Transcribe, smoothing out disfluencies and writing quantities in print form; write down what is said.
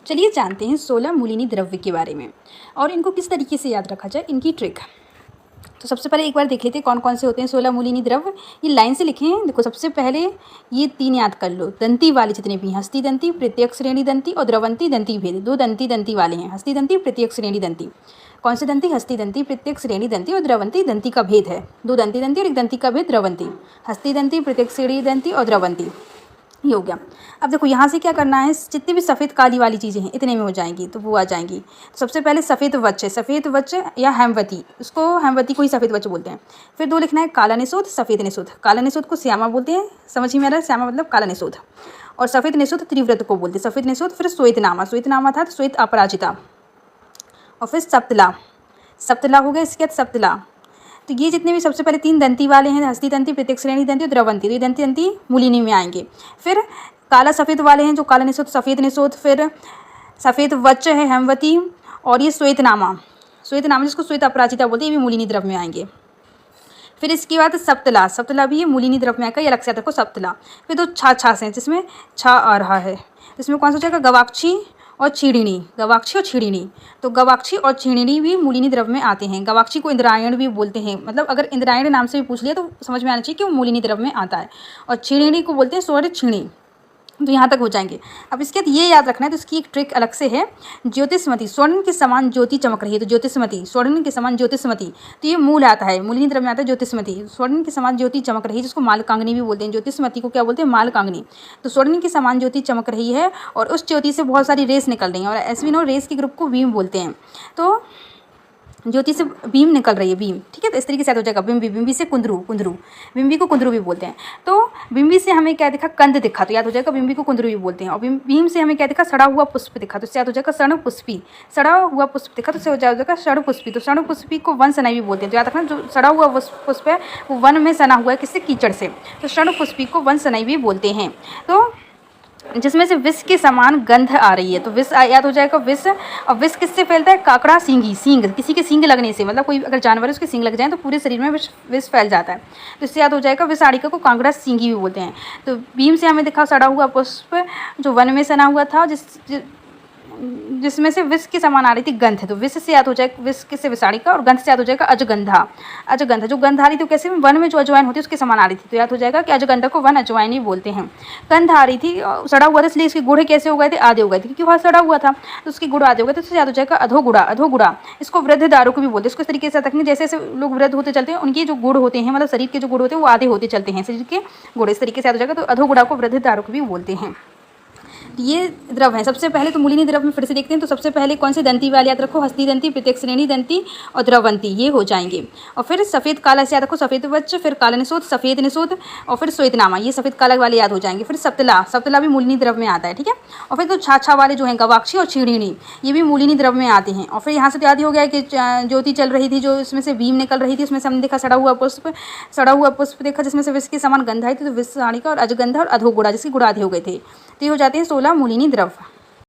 चलिए जानते हैं 16 मूलिनी द्रव्य के बारे में और इनको किस तरीके से याद रखा जाए, इनकी ट्रिक। तो सबसे पहले एक बार देख लेते हैं कौन कौन से होते हैं 16 मूलिनी द्रव्य। ये लाइन से लिखे हैं। देखो सबसे पहले ये 3 याद कर लो, दंती वाले जितने भी, हस्ती दंती, प्रत्येक श्रेणी दंती और द्रवंती दंती भेद। 2 दंती वाले हैं, हस्ती दंती, प्रत्येक श्रेणी दंती। कौन से दंती? हस्ती दंती, प्रत्येक श्रेणी दंती और द्रवंती दंती का भेद है। 2 दंती और एक दंती का भेद द्रवंती। हस्ती दंती, प्रत्येक श्रेणी दंती और द्रवंती, ये हो गया। अब देखो यहाँ से क्या करना है, जितनी भी सफ़ेद काली वाली चीज़ें हैं इतने में हो जाएंगी, तो वो आ जाएंगी। सबसे पहले सफ़ेद वच है, सफ़ेद वच या हेमवती, उसको हेमवती को ही सफ़ेद वच बोलते हैं। फिर 2 लिखना है काला निशोध, सफ़ेद निशोध। काला निशोध को श्यामा बोलते हैं, समझ ही में आ रहा है, श्यामा मतलब काला निशोध। और सफ़ेद निशोध त्रिव्रत को बोलते हैं, सफ़ेद निशोध। फिर श्वेतनामा, श्वेतनामा था तो श्वेत अपराजिता। और फिर सप्तला, सप्तला हो गया, इसके बाद सप्तला। तो ये जितने भी सबसे पहले 3 दंती वाले हैं, हस्ती दंती, प्रत्येक श्रेणी दंती और द्रवंती, तो ये दंती दंती मूलिनी में आएंगे। फिर काला सफ़ेद वाले हैं जो काला निशोध, सफ़ेद निशोध। फिर सफ़ेद वच है हेमवती, और ये श्वेतनामा, श्वेतनामा जिसको श्वेत अपराजिता बोलते हैं, ये भी मूलिनी द्रव्य में आएंगे। फिर इसके बाद सप्तला, सप्तला भी ये मूलिनी द्रव्य में आएगा, ये अलग से आता है सप्तला। फिर 2 छाछ हैं जिसमें छा आ रहा है, इसमें कौन सा जाएगा? गवाक्षी और छीड़िणी, गवाक्षी और छीड़िणी। तो गवाक्षी और छीड़िणी भी मूलिनी द्रव्य में आते हैं। गवाक्षी को इंद्रायण भी बोलते हैं, मतलब अगर इंद्रायण नाम से भी पूछ लिया तो समझ में आना चाहिए कि वो मूलिनी द्रव्य में आता है। और छीड़िणी को बोलते हैं स्वर्ण छीणी। तो यहाँ तक हो जाएंगे। अब इसके बाद ये याद रखना है, तो इसकी एक ट्रिक अलग से है। ज्योतिषमती, स्वर्ण के समान ज्योति चमक रही है, तो ज्योतिषमती, स्वर्ण के समान ज्योतिषमती, तो ये मूल आता है, मूलिनी द्रव्य में आता है ज्योतिषमती। स्वर्ण के समान ज्योति चमक रही है, जिसको मालकांगनी भी बोलते हैं। ज्योतिषमती को क्या बोलते हैं? मालकांगनी। तो स्वर्ण के समान ज्योति चमक रही है और उस ज्योति से बहुत सारी रेस निकल रही हैं, और ऐसे भी नो रेस के ग्रुप को बीम बोलते हैं। तो ज्योति से बीम निकल रही है, बीम, ठीक है। तो इस तरीके से याद हो जाएगा। बिंबी, बिंबी से कुंदरू, कुंदरू, बिंबी को कुंदरू भी बोलते हैं। तो बिंबी से हमें क्या दिखा? कंद दिखा, तो याद हो जाएगा बिंबी को कुंदरू भी बोलते हैं। और भीम से हमें क्या दिखा? सड़ा हुआ पुष्प दिखा, तो इससे याद हो जाएगा सर्ण पुष्पी। सड़ा हुआ पुष्प दिखा तो इससे हो जाएगा सर्ण पुष्पी। तो सर्ण पुष्पी को वन सनाई भी बोलते हैं। तो याद रखना, जो सड़ा हुआ पुष्प है वो वन में सना हुआ है, किससे? कीचड़ से। तो सर्ण पुष्पी को वन सनाई भी बोलते हैं। तो जिसमें से विष के समान गंध आ रही है, तो विष याद हो जाएगा विष। और विष किससे फैलता है? काकड़ा सींगी, सींग, किसी के सींग लगने से, मतलब कोई अगर जानवर है उसके सींग लग जाए तो पूरे शरीर में विष फैल जाता है। तो इससे याद हो जाएगा विषाणिका को काकड़ा सींगी भी बोलते हैं। तो भीम से हमें दिखा सड़ा हुआ पुष्प जो वन में सना हुआ था, जिसमें से विष के समान आ रही थी गंध। तो विष से याद हो जाएगा विष किससे? विषाणिका। और गंध से याद हो जाएगा अजगंधा, अजगंधा। जो गंध आ रही थी वो कैसे? वन में जो अजवाइन होती है उसके समान आ रही थी, तो याद हो जाएगा कि अजगंधा को वन अजवाइन ही बोलते हैं। गंध आ रही थी, सड़ा हुआ था, इसलिए इसके गुड़ कैसे हो गए थे? आधे हो गए थे, क्योंकि वह सड़ा हुआ था तो उसके गुड़ आधे हो गए थे। तो याद हो जाएगा अधोगुड़ा, अधोगुड़ा। इसको वृद्ध दारू को भी बोलते हैं। इसको इस तरीके से रखेंगे, जैसे जैसे लोग वृद्ध होते चलते हैं उनके जो गुड़ होते हैं, मतलब शरीर के जो गुड़ होते हैं वो आधे होते चलते हैं, शरीर के गुड़, इस तरीके से याद हो जाएगा। तो अधोगुड़ा को वृद्ध दारू को भी बोलते हैं। ये द्रव्य है। सबसे पहले तो मूलिनी द्रव्य में फिर से देखते हैं। तो सबसे पहले कौन से दंती वाले याद रखो? हस्ती दंती, प्रत्येक श्रेणी दंती और द्रवंती, ये हो जाएंगे। और फिर सफ़ेद काला से याद रखो, सफ़ेद वच, फिर काला निशोध, सफ़ेद निशोध, और फिर श्वेतनामा, ये सफ़ेद काला वाले याद हो जाएंगे। फिर सप्तला, सप्तला भी मूलिनी द्रव्य में आता है, ठीक है। और फिर तो छाछा वाले जो हैं गवाक्षी और छीड़िणी, ये भी मूलिनी द्रव्य में आते हैं। और फिर यहाँ से याद ही हो गया कि ज्योति चल रही थी, जो इसमें से भीम निकल रही थी, उसमें से हमने देखा सड़ा हुआ पुष्प, सड़ा हुआ पुष्प देखा जिसमें से विष के समान गंध आई थी, तो विषाणिका और अजगंधा और अधोगुड़ा, जिसके गुड़ आधे हो गए थे। तो ये हो जाते हैं 16 मूलिनी द्रव्य।